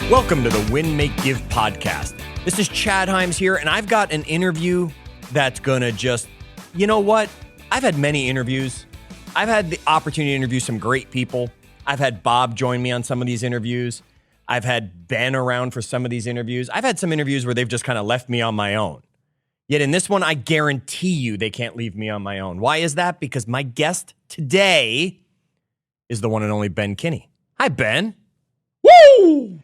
Welcome to the Win, Make, Give podcast. This is Chad Hyams here, and I've got an interview that's going to just, you know what? I've had many interviews. I've had the opportunity to interview some great people. I've had Bob join me on some of these interviews. I've had Ben around for some of these interviews. I've had some interviews where they've just kind of left me on my own. Yet in this one, I guarantee you they can't leave me on my own. Why is that? Because my guest today is the one and only Ben Kinney. Hi, Ben. Woo!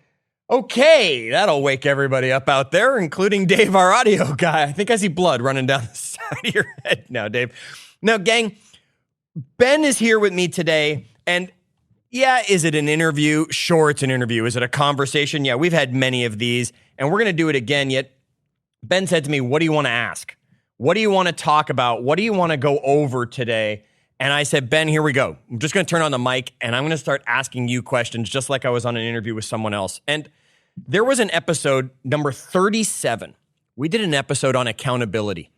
Okay, that'll wake everybody up out there, including Dave, our audio guy. I think I see blood running down the side of your head now, Dave. Now, gang, Ben is here with me today, and yeah, is it an interview? Sure, it's an interview. Is it a conversation? Yeah, we've had many of these, and we're going to do it again. Yet, Ben said to me, what do you want to ask? What do you want to talk about? What do you want to go over today? And I said, Ben, here we go. I'm just going to turn on the mic, and I'm going to start asking you questions just like I was on an interview with someone else. And there was an episode, number 37. We did an episode on accountability,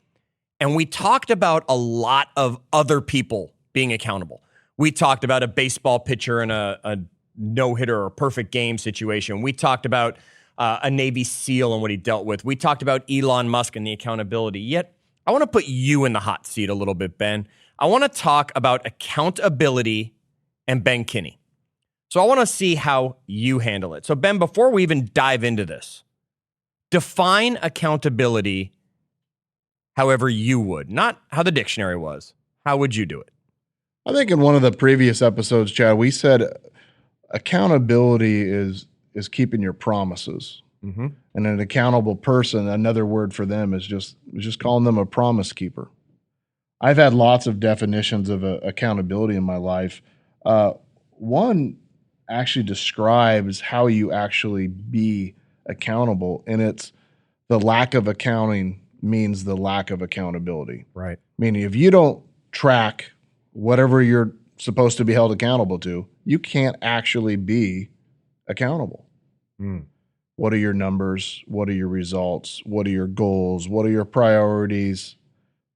and we talked about a lot of other people being accountable. We talked about a baseball pitcher in a no-hitter or perfect game situation. We talked about a Navy SEAL and what he dealt with. We talked about Elon Musk and the accountability. Yet, I want to put you in the hot seat a little bit, Ben. I want to talk about accountability and Ben Kinney. So I want to see how you handle it. So Ben, before we even dive into this, define accountability however you would, not how the dictionary was. How would you do it? I think in one of the previous episodes, Chad, we said accountability is keeping your promises. Mm-hmm. And an accountable person, another word for them is just calling them a promise keeper. I've had lots of definitions of accountability in my life. One actually describes how you actually be accountable, and it's the lack of accounting means the lack of accountability. Right. Meaning if you don't track whatever you're supposed to be held accountable to, you can't actually be accountable. What are your numbers? What are your results? What are your goals? What are your priorities?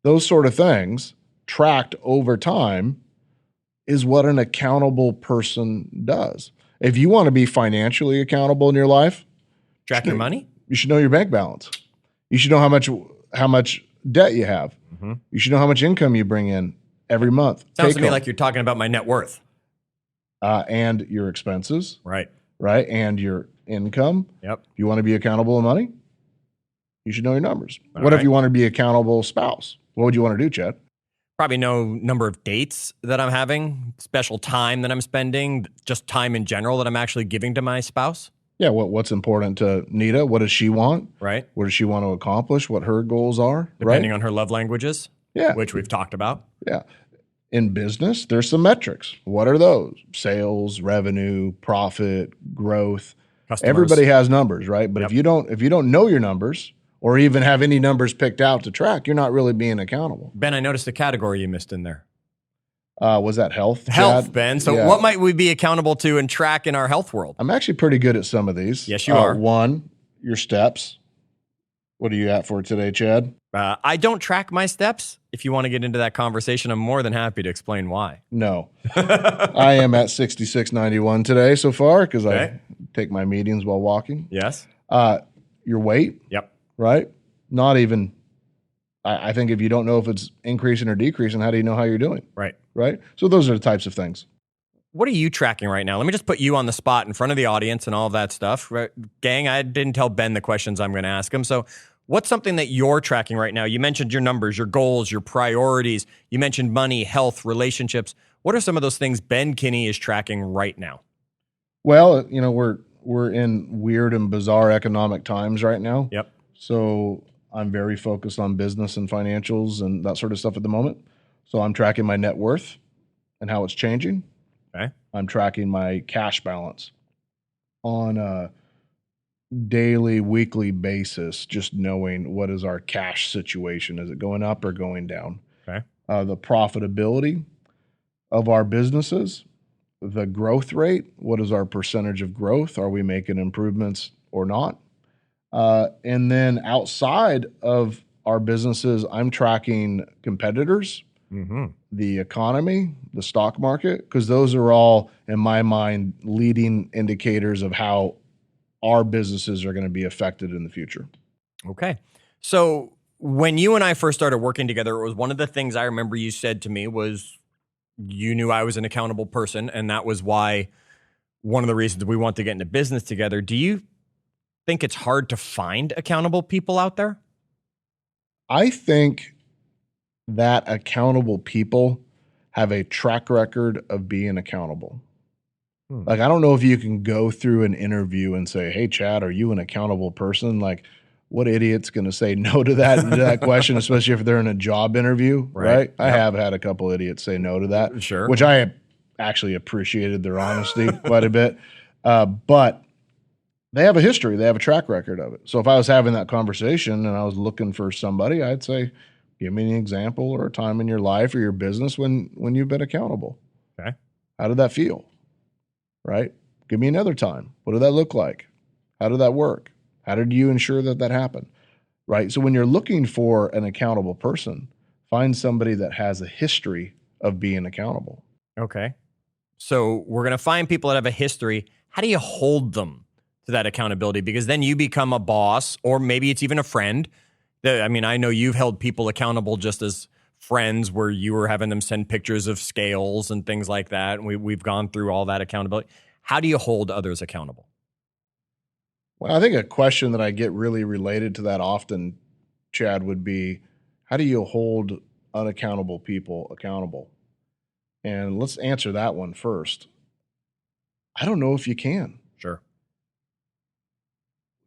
Those sort of things tracked over time is what an accountable person does. If you want to be financially accountable in your life, Track your money? You should know your bank balance. You should know how much debt you have. Mm-hmm. You should know how much income you bring in every month. Sounds to me like you're talking about my net worth. And your expenses. Right. Right. And your income. Yep. If you want to be accountable in money, you should know your numbers. What if you want to be accountable spouse? What would you want to do, Chad? Probably know number of dates that I'm having, special time that I'm spending, just time in general that I'm actually giving to my spouse. Yeah, what's important to Nita? What does she want? Right. What does she want to accomplish? What her goals are? Depending on her love languages. Yeah. Which we've talked about. Yeah. In business, there's some metrics. What are those? Sales, revenue, profit, growth. Customers. Everybody has numbers, right? But if you don't know your numbers, or even have any numbers picked out to track, you're not really being accountable. Ben, I noticed a category you missed in there. Was that health? Health, Chad? Ben. So what might we be accountable to and track in our health world? I'm actually pretty good at some of these. Yes, you are. One, your steps. What are you at for today, Chad? I don't track my steps. If you want to get into that conversation, I'm more than happy to explain why. No. I am at 6691 today so far because I take my meetings while walking. Yes. Your weight. Yep. Right? Not even, I think if you don't know if it's increasing or decreasing, how do you know how you're doing? Right. Right? So those are the types of things. What are you tracking right now? Let me just put you on the spot in front of the audience and all of that stuff. Right? Gang, I didn't tell Ben the questions I'm going to ask him. So what's something that you're tracking right now? You mentioned your numbers, your goals, your priorities. You mentioned money, health, relationships. What are some of those things Ben Kinney is tracking right now? Well, we're in weird and bizarre economic times right now. Yep. So I'm very focused on business and financials and that sort of stuff at the moment. So I'm tracking my net worth and how it's changing. Okay. I'm tracking my cash balance on a daily, weekly basis, just knowing what is our cash situation. Is it going up or going down? Okay. The profitability of our businesses, the growth rate, what is our percentage of growth? Are we making improvements or not? And then outside of our businesses, I'm tracking competitors, the economy, the stock market, because those are all, in my mind, leading indicators of how our businesses are going to be affected in the future. Okay. So when you and I first started working together, it was one of the things I remember you said to me was you knew I was an accountable person, and that was why one of the reasons we want to get into business together. Do you think it's hard to find accountable people out there? I think that accountable people have a track record of being accountable. Like, I don't know if you can go through an interview and say, "Hey, Chad, are you an accountable person?" Like, what idiot's going to say no to that question, especially if they're in a job interview, right? I have had a couple idiots say no to that, Sure. which I actually appreciated their honesty quite a bit. But they have a history, they have a track record of it. So if I was having that conversation and I was looking for somebody, I'd say, give me an example or a time in your life or your business when you've been accountable. Okay. How did that feel? Right? Give me another time. What did that look like? How did that work? How did you ensure that that happened? Right? So when you're looking for an accountable person, find somebody that has a history of being accountable. Okay. So we're going to find people that have a history. How do you hold them to that accountability? Because then you become a boss, or maybe it's even a friend. I mean, I know you've held people accountable just as friends, where you were having them send pictures of scales and things like that. And we've gone through all that accountability. How do you hold others accountable? Well, I think a question that I get really related to that often, Chad, would be, how do you hold unaccountable people accountable? And let's answer that one first. I don't know if you can. Sure.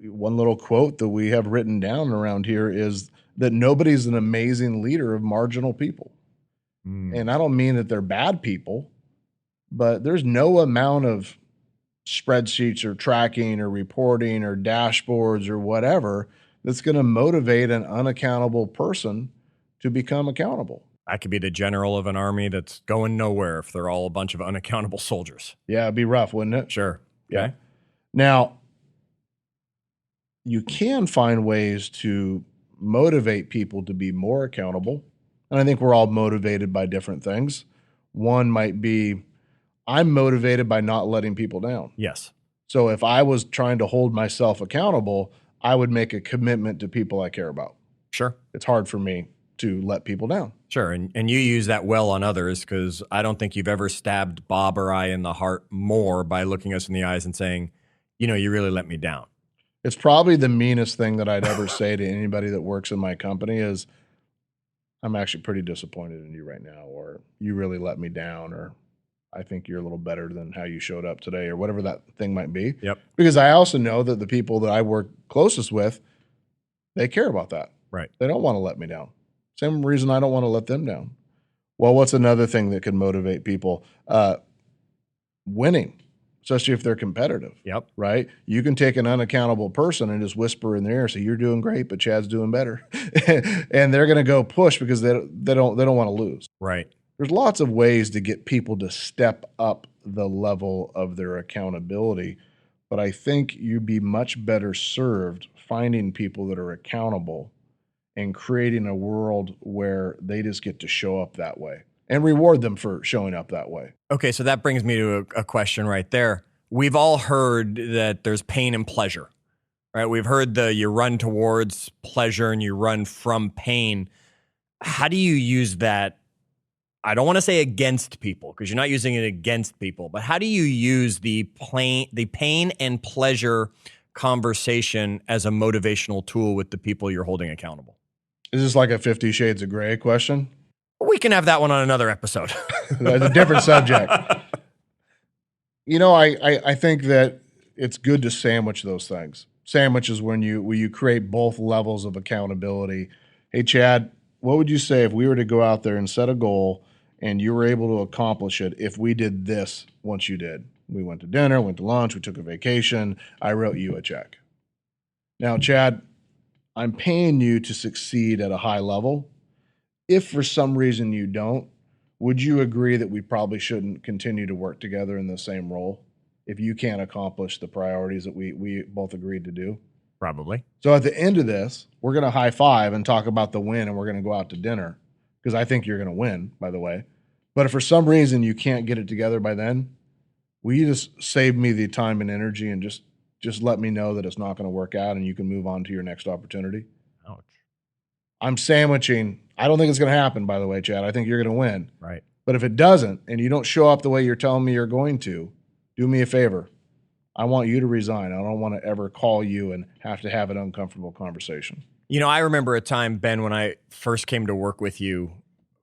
One little quote that we have written down around here is that nobody's an amazing leader of marginal people. And I don't mean that they're bad people, but there's no amount of spreadsheets or tracking or reporting or dashboards or whatever that's going to motivate an unaccountable person to become accountable. I could be the general of an army that's going nowhere if they're all a bunch of unaccountable soldiers. Yeah, it'd be rough, wouldn't it? Sure. Yeah. Okay. Now, you can find ways to motivate people to be more accountable. And I think we're all motivated by different things. One might be, I'm motivated by not letting people down. Yes. So if I was trying to hold myself accountable, I would make a commitment to people I care about. Sure. It's hard for me to let people down. Sure. And you use that well on others, because I don't think you've ever stabbed Bob or I in the heart more by looking us in the eyes and saying, you know, you really let me down. It's probably the meanest thing that I'd ever say to anybody that works in my company is, I'm actually pretty disappointed in you right now, or you really let me down, or I think you're a little better than how you showed up today, or whatever that thing might be. Yep. Because I also know that the people that I work closest with, they care about that. Right. They don't want to let me down. Same reason I don't want to let them down. Well, what's another thing that can motivate people? Winning, especially if they're competitive. Yep. Right? You can take an unaccountable person and just whisper in their ear, say, "You're doing great, but Chad's doing better," and they're going to go push because they don't want to lose. Right. There's lots of ways to get people to step up the level of their accountability, but I think you'd be much better served finding people that are accountable and creating a world where they just get to show up that way and reward them for showing up that way. Okay, so that brings me to a question right there. We've all heard that there's pain and pleasure, right? We've heard you run towards pleasure and you run from pain. How do you use that? I don't want to say against people, because you're not using it against people, but how do you use the pain and pleasure conversation as a motivational tool with the people you're holding accountable? Is this like a 50 Shades of Grey question? We can have that one on another episode. That's a different subject. You know, I think that it's good to sandwich those things. Sandwich is when you create both levels of accountability. Hey, Chad, what would you say if we were to go out there and set a goal and you were able to accomplish it if we did this once you did? We went to dinner, went to lunch, we took a vacation, I wrote you a check. Now, Chad, I'm paying you to succeed at a high level. If for some reason you don't, would you agree that we probably shouldn't continue to work together in the same role if you can't accomplish the priorities that we both agreed to do? Probably. So at the end of this, we're going to high five and talk about the win, and we're going to go out to dinner, because I think you're going to win, by the way. But if for some reason you can't get it together by then, will you just save me the time and energy and just just let me know that it's not going to work out and you can move on to your next opportunity. Ouch. I'm sandwiching. I don't think it's going to happen, by the way, Chad. I think you're going to win. Right. But if it doesn't and you don't show up the way you're telling me you're going to, do me a favor. I want you to resign. I don't want to ever call you and have to have an uncomfortable conversation. You know, I remember a time, Ben, when I first came to work with you.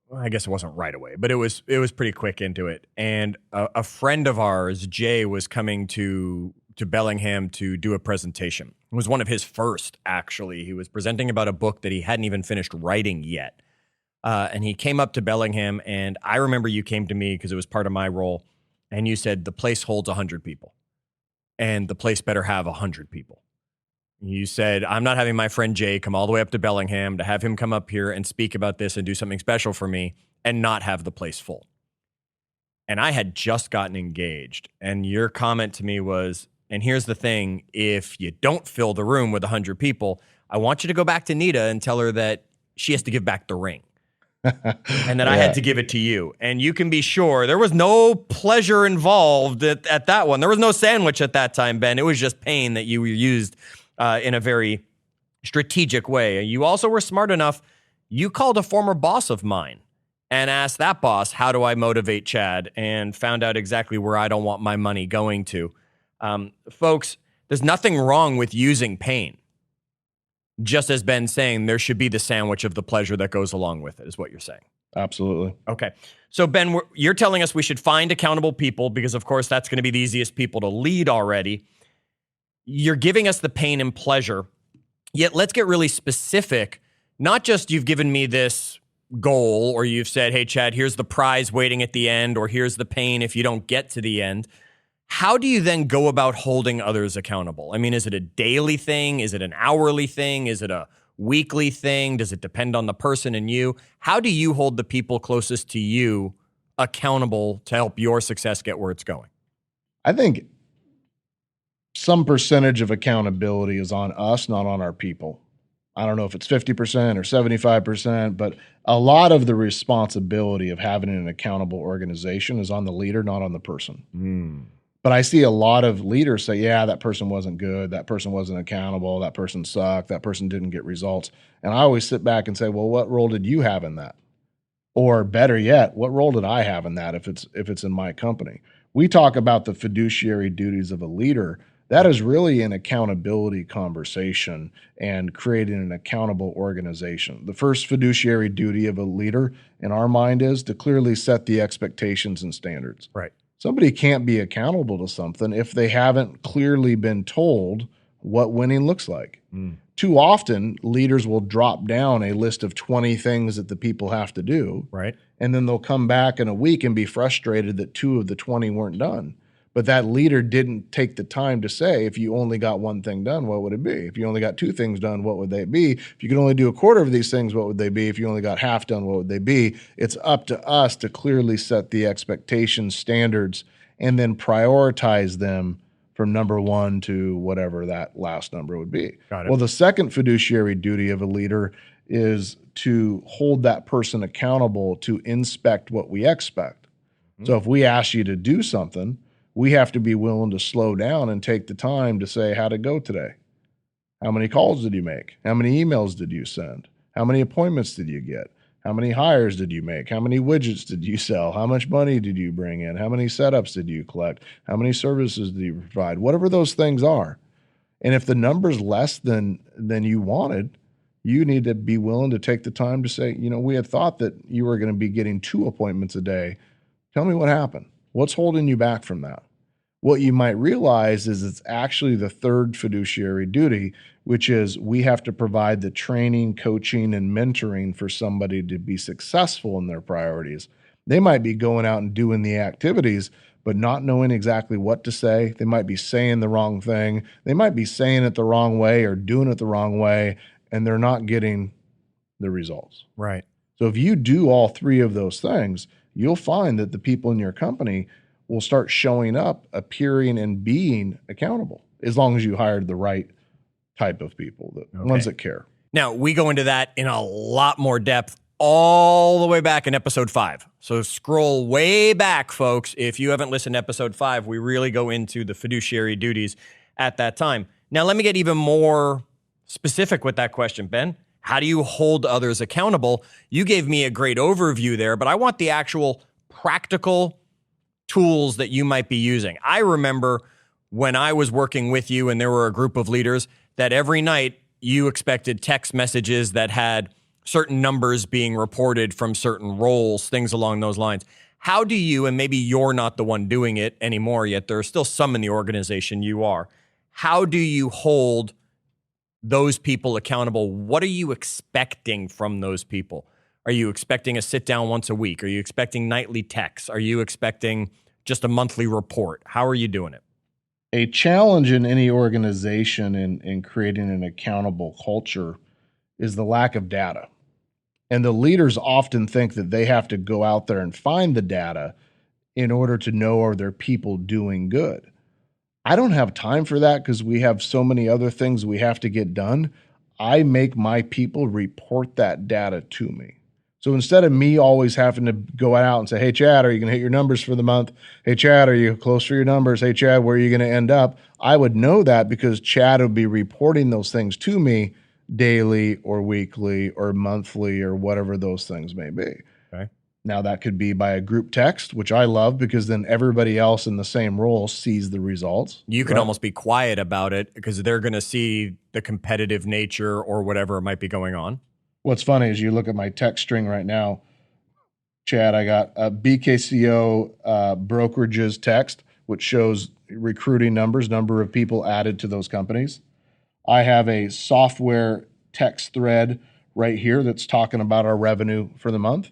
Well, I guess it wasn't right away, but it was pretty quick into it. And a friend of ours, Jay, was coming to Bellingham to do a presentation. It was one of his first, actually. He was presenting about a book that he hadn't even finished writing yet. And he came up to Bellingham, and I remember you came to me because it was part of my role, and you said, the place holds 100 people, and the place better have 100 people. You said, I'm not having my friend Jay come all the way up to Bellingham to have him come up here and speak about this and do something special for me and not have the place full. And I had just gotten engaged. And your comment to me was, and here's the thing, if you don't fill the room with 100 people, I want you to go back to Nita and tell her that she has to give back the ring. And that I had to give it to you. And you can be sure there was no pleasure involved at that one. There was no sandwich at that time, Ben. It was just pain that you used in a very strategic way. You also were smart enough. You called a former boss of mine and asked that boss, how do I motivate Chad? And found out exactly where I don't want my money going to. Folks, there's nothing wrong with using pain. Just as Ben's saying, there should be the sandwich of the pleasure that goes along with it, is what you're saying. Absolutely. Okay. So, Ben, you're telling us we should find accountable people because, of course, that's going to be the easiest people to lead already. You're giving us the pain and pleasure, yet let's get really specific. Not just you've given me this goal or you've said, hey, Chad, here's the prize waiting at the end, or here's the pain if you don't get to the end. How do you then go about holding others accountable? I mean, is it a daily thing? Is it an hourly thing? Is it a weekly thing? Does it depend on the person and you? How do you hold the people closest to you accountable to help your success get where it's going? I think some percentage of accountability is on us, not on our people. I don't know if it's 50% or 75%, but a lot of the responsibility of having an accountable organization is on the leader, not on the person. But I see a lot of leaders say, yeah, that person wasn't good. That person wasn't accountable. That person sucked. That person didn't get results. And I always sit back and say, well, what role did you have in that? Or better yet, what role did I have in that if it's in my company? We talk about the fiduciary duties of a leader. That is really an accountability conversation and creating an accountable organization. The first fiduciary duty of a leader in our mind is to clearly set the expectations and standards. Right. Somebody can't be accountable to something if they haven't clearly been told what winning looks like. Too often, leaders will drop down a list of 20 things that the people have to do. Right. And then they'll come back in a week and be frustrated that 2 of the 20 weren't done. But that leader didn't take the time to say, if you only got one thing done, what would it be? If you only got 2 things done, what would they be? If you could only do a quarter of these things, what would they be? If you only got half done, what would they be? It's up to us to clearly set the expectations, standards, and then prioritize them from number 1 to whatever that last number would be. Got it. Well, the second fiduciary duty of a leader is to hold that person accountable to inspect what we expect. So if we ask you to do something, we have to be willing to slow down and take the time to say, how'd it go today? How many calls did you make? How many emails did you send? How many appointments did you get? How many hires did you make? How many widgets did you sell? How much money did you bring in? How many setups did you collect? How many services did you provide? Whatever those things are. And if the number's less than you wanted, you need to be willing to take the time to say, we had thought that you were going to be getting 2 appointments a day. Tell me what happened. What's holding you back from that? What you might realize is it's actually the third fiduciary duty, which is we have to provide the training, coaching, and mentoring for somebody to be successful in their priorities. They might be going out and doing the activities, but not knowing exactly what to say. They might be saying the wrong thing. They might be saying it the wrong way or doing it the wrong way, and they're not getting the results. Right. So if you do all 3 of those things, you'll find that the people in your company will start showing up, appearing, and being accountable, as long as you hired the right type of people, the ones that care. Now, we go into that in a lot more depth all the way back in episode 5. So scroll way back, folks. If you haven't listened to episode 5, we really go into the fiduciary duties at that time. Now, let me get even more specific with that question, Ben. How do you hold others accountable? You gave me a great overview there, but I want the actual practical tools that you might be using. I remember when I was working with you and there were a group of leaders that every night you expected text messages that had certain numbers being reported from certain roles, things along those lines. How do you, and maybe you're not the one doing it anymore yet, there are still some in the organization you are. How do you hold those people accountable? What are you expecting from those people? Are you expecting a sit down once a week? Are you expecting nightly texts? Are you expecting just a monthly report? How are you doing it? A challenge in any organization in creating an accountable culture is the lack of data. And the leaders often think that they have to go out there and find the data in order to know, are their people doing good? I don't have time for that because we have so many other things we have to get done. I make my people report that data to me. So instead of me always having to go out and say, hey, Chad, are you going to hit your numbers for the month? Hey, Chad, are you close for your numbers? Hey, Chad, where are you going to end up? I would know that because Chad would be reporting those things to me daily or weekly or monthly or whatever those things may be. Okay. Now, that could be by a group text, which I love because then everybody else in the same role sees the results. You can almost be quiet about it because they're going to see the competitive nature or whatever might be going on. What's funny is you look at my text string right now, Chad, I got a BKCO brokerages text, which shows recruiting numbers, number of people added to those companies. I have a software text thread right here that's talking about our revenue for the month.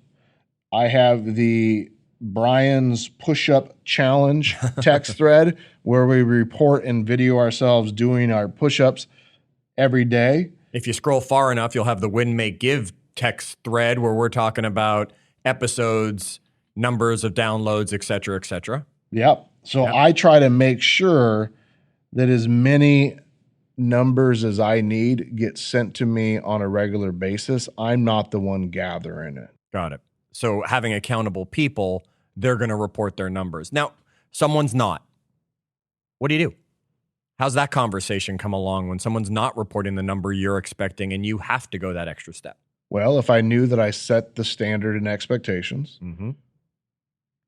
I have the Brian's push-up challenge text thread where we report and video ourselves doing our push-ups every day. If you scroll far enough, you'll have the Win, Make, Give text thread where we're talking about episodes, numbers of downloads, et cetera, et cetera. Yep. So I try to make sure that as many numbers as I need get sent to me on a regular basis. I'm not the one gathering it. Got it. So having accountable people, they're going to report their numbers. Now, someone's not. What do you do? How's that conversation come along when someone's not reporting the number you're expecting and you have to go that extra step? Well, if I knew that I set the standard and expectations,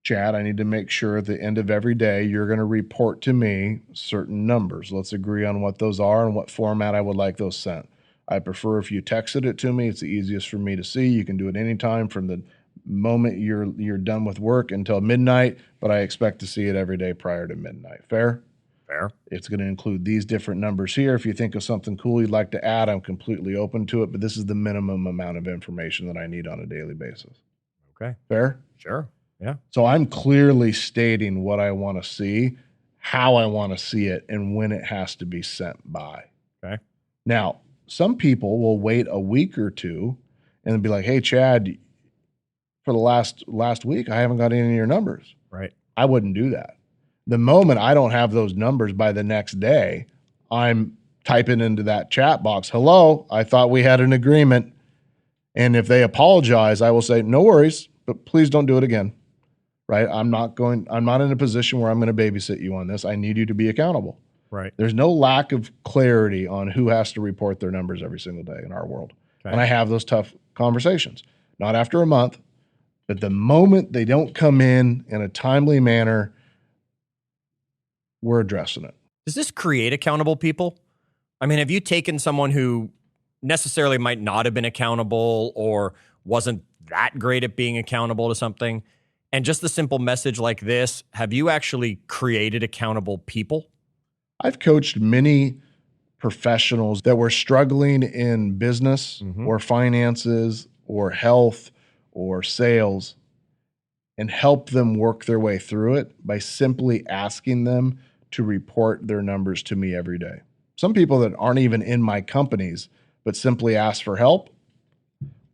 Chad, I need to make sure at the end of every day, you're going to report to me certain numbers. Let's agree on what those are and what format I would like those sent. I prefer if you texted it to me. It's the easiest for me to see. You can do it anytime from the moment you're done with work until midnight, but I expect to see it every day prior to midnight. Fair? Fair. It's going to include these different numbers here. If you think of something cool you'd like to add, I'm completely open to it, but this is the minimum amount of information that I need on a daily basis. Okay. Fair? Sure. Yeah. So I'm clearly stating what I want to see, how I want to see it, and when it has to be sent by. Okay. Now, some people will wait a week or two and be like, hey, Chad, for the last week, I haven't got any of your numbers. Right. I wouldn't do that. The moment I don't have those numbers by the next day, I'm typing into that chat box, hello, I thought we had an agreement. And if they apologize, I will say, no worries, but please don't do it again. Right? I'm not in a position where I'm going to babysit you on this. I need you to be accountable. Right. There's no lack of clarity on who has to report their numbers every single day in our world. Okay. And I have those tough conversations, not after a month, but the moment they don't come in a timely manner, we're addressing it. Does this create accountable people? I mean, have you taken someone who necessarily might not have been accountable or wasn't that great at being accountable to something, and just the simple message like this, have you actually created accountable people? I've coached many professionals that were struggling in business or finances or health or sales and help them work their way through it by simply asking them to report their numbers to me every day. Some people that aren't even in my companies, but simply ask for help.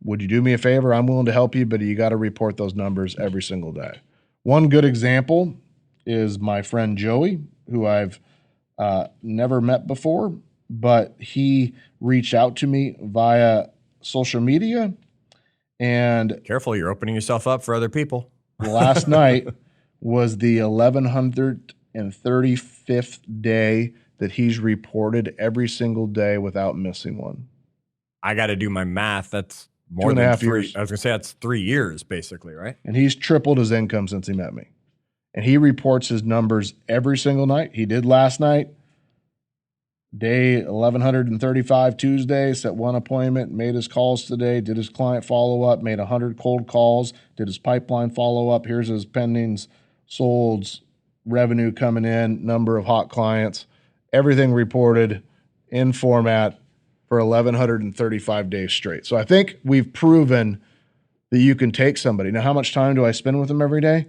Would you do me a favor? I'm willing to help you, but you got to report those numbers every single day. One good example is my friend Joey, who I've never met before, but he reached out to me via social media. And careful, you're opening yourself up for other people. Last night was the 1135th day that he's reported every single day without missing one. I got to do my math. That's more 2.5 than 3 years. I was going to say that's 3 years basically, right? And he's tripled his income since he met me. And he reports his numbers every single night. He did last night, day 1135 Tuesday, set one appointment, made his calls today, did his client follow-up, made 100 cold calls, did his pipeline follow-up. Here's his pendings, solds, revenue coming in, number of hot clients, everything reported in format for 1135 days straight. So I think we've proven that you can take somebody. Now, how much time do I spend with them every day?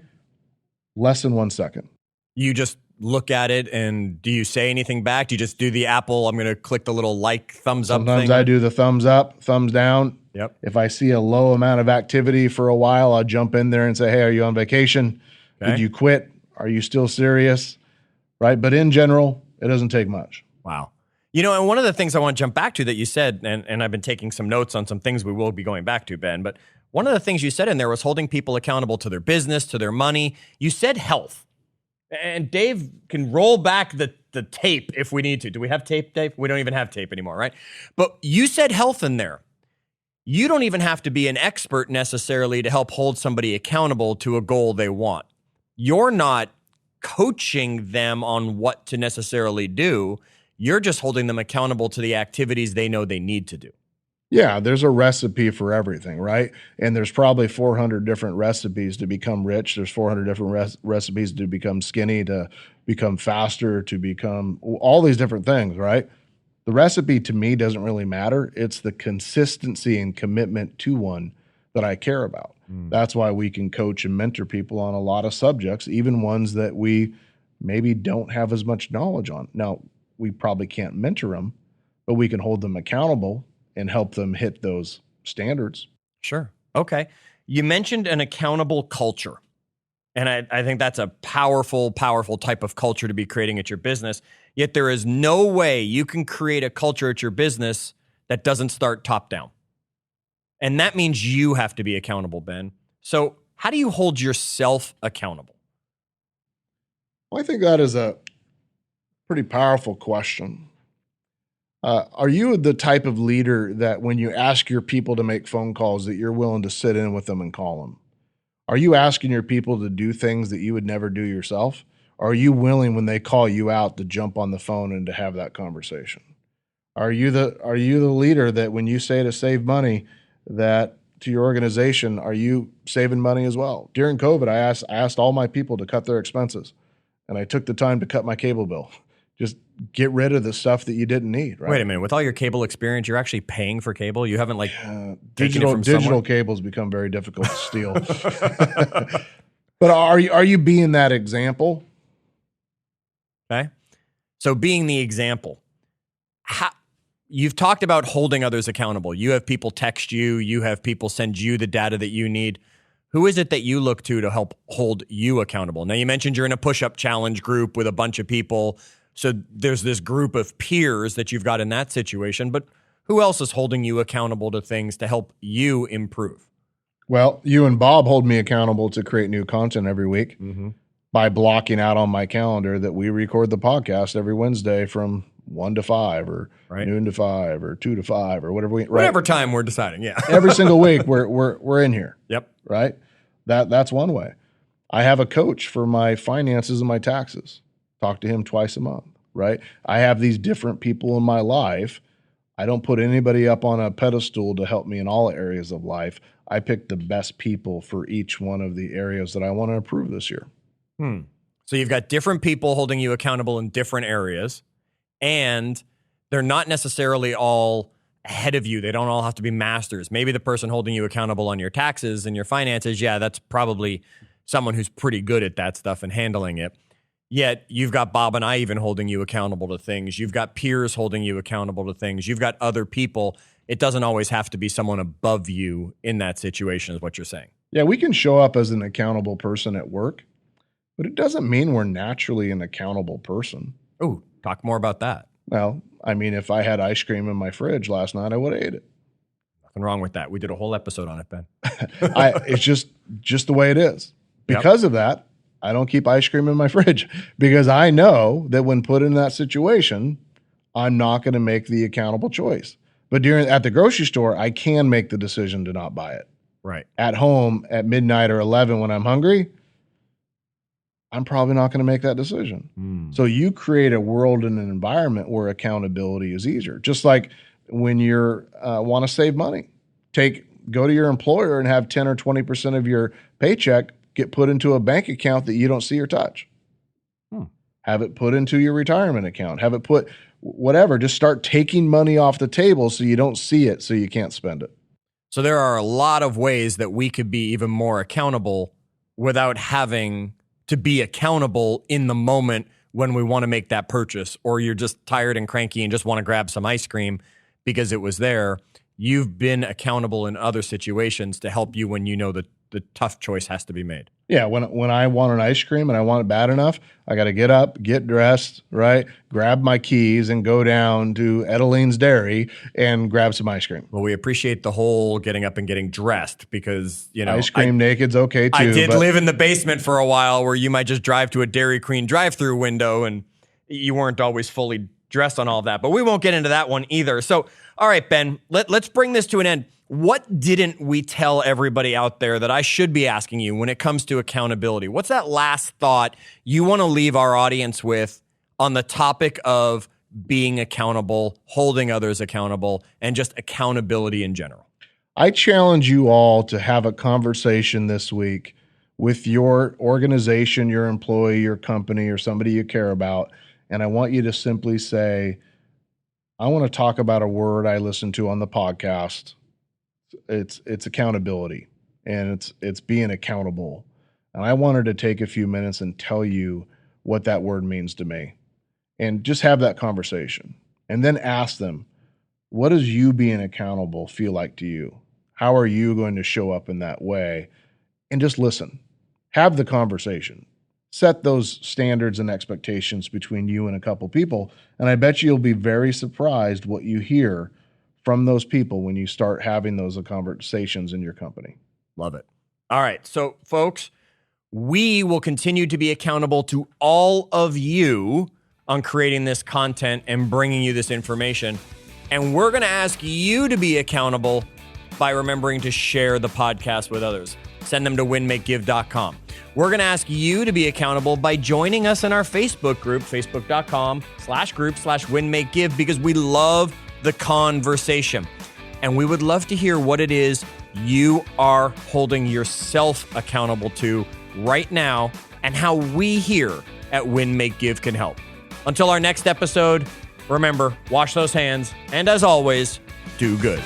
Less than 1 second. You just look at it, and do you say anything back? Do you just do the Apple, I'm going to click the little thumbs up thing? Sometimes I do the thumbs up, thumbs down. Yep. If I see a low amount of activity for a while, I'll jump in there and say, hey, are you on vacation? Okay. Did you quit? Are you still serious? Right? But in general, it doesn't take much. Wow. And one of the things I want to jump back to that you said, and I've been taking some notes on some things we will be going back to, Ben, but one of the things you said in there was holding people accountable to their business, to their money. You said health. And Dave can roll back the tape if we need to. Do we have tape, Dave? We don't even have tape anymore, right? But you said health in there. You don't even have to be an expert necessarily to help hold somebody accountable to a goal they want. You're not coaching them on what to necessarily do. You're just holding them accountable to the activities they know they need to do. Yeah, there's a recipe for everything, right? And there's probably 400 different recipes to become rich. There's 400 different recipes to become skinny, to become faster, to become all these different things, right? The recipe to me doesn't really matter. It's the consistency and commitment to one that I care about. That's why we can coach and mentor people on a lot of subjects, even ones that we maybe don't have as much knowledge on. Now, we probably can't mentor them, but we can hold them accountable and help them hit those standards. Sure. Okay. You mentioned an accountable culture. And I think that's a powerful, powerful type of culture to be creating at your business. Yet there is no way you can create a culture at your business that doesn't start top down. And that means you have to be accountable, Ben. So how do you hold yourself accountable? Well, I think that is a pretty powerful question. Are you the type of leader that when you ask your people to make phone calls that you're willing to sit in with them and call them? Are you asking your people to do things that you would never do yourself? Or are you willing when they call you out to jump on the phone and to have that conversation? Are you the leader that when you say to save money that to your organization, are you saving money as well? During COVID, I asked all my people to cut their expenses, and I took the time to cut my cable bill. Just get rid of the stuff that you didn't need, right? Wait a minute. With all your cable experience, you're actually paying for cable? You haven't digital cables become very difficult to steal. But are you being that example? Okay. So being the example, you've talked about holding others accountable. You have people text you. You have people send you the data that you need. Who is it that you look to help hold you accountable? Now, you mentioned you're in a push-up challenge group with a bunch of people. So there's this group of peers that you've got in that situation, but who else is holding you accountable to things to help you improve? Well, you and Bob hold me accountable to create new content every week by blocking out on my calendar that we record the podcast every Wednesday from 1 to 5 or noon to 5 or 2 to 5 or whatever time we're deciding. Yeah. Every single week we're in here. Yep. Right. That's one way. I have a coach for my finances and my taxes. Talk to him twice a month, right? I have these different people in my life. I don't put anybody up on a pedestal to help me in all areas of life. I pick the best people for each one of the areas that I want to improve this year. So you've got different people holding you accountable in different areas, and they're not necessarily all ahead of you. They don't all have to be masters. Maybe the person holding you accountable on your taxes and your finances, yeah, that's probably someone who's pretty good at that stuff and handling it. Yet you've got Bob and I even holding you accountable to things. You've got peers holding you accountable to things. You've got other people. It doesn't always have to be someone above you in that situation is what you're saying. Yeah, we can show up as an accountable person at work, but it doesn't mean we're naturally an accountable person. Oh, talk more about that. Well, I mean, if I had ice cream in my fridge last night, I would have ate it. Nothing wrong with that. We did a whole episode on it, Ben. It's just the way it is. Because of that, I don't keep ice cream in my fridge because I know that when put in that situation, I'm not going to make the accountable choice. But at the grocery store, I can make the decision to not buy it. Right. At home at midnight or 11 when I'm hungry, I'm probably not going to make that decision. So you create a world and an environment where accountability is easier. Just like when you're want to save money, go to your employer and have 10 or 20% of your paycheck get put into a bank account that you don't see or touch. Have it put into your retirement account. Have it put whatever. Just start taking money off the table so you don't see it, so you can't spend it. So there are a lot of ways that we could be even more accountable without having to be accountable in the moment when we want to make that purchase, or you're just tired and cranky and just want to grab some ice cream because it was there. You've been accountable in other situations to help you when you know that the tough choice has to be made. Yeah, when I want an ice cream and I want it bad enough, I got to get up, get dressed, right, grab my keys and go down to Edeline's Dairy and grab some ice cream. Well, we appreciate the whole getting up and getting dressed because, ice cream naked's okay too. I did live in the basement for a while where you might just drive to a Dairy Queen drive-through window and you weren't always fully dressed on all of that. But we won't get into that one either. So, all right, Ben, let's bring this to an end. What didn't we tell everybody out there that I should be asking you when it comes to accountability? What's that last thought you want to leave our audience with on the topic of being accountable, holding others accountable, and just accountability in general? I challenge you all to have a conversation this week with your organization, your employee, your company, or somebody you care about. And I want you to simply say, I want to talk about a word I listened to on the podcast. It's accountability, and it's being accountable. And I wanted to take a few minutes and tell you what that word means to me, and just have that conversation, and then ask them, what does you being accountable feel like to you? How are you going to show up in that way? And just listen, have the conversation, set those standards and expectations between you and a couple people. And I bet you'll be very surprised what you hear from those people when you start having those conversations in your company. Love it. All right. So, folks, we will continue to be accountable to all of you on creating this content and bringing you this information. And we're going to ask you to be accountable by remembering to share the podcast with others. Send them to winmakegive.com. We're going to ask you to be accountable by joining us in our Facebook group, facebook.com/group/winmakegive, because we love the conversation. And we would love to hear what it is you are holding yourself accountable to right now and how we here at Win, Make, Give can help. Until our next episode, remember, wash those hands, and as always, do good.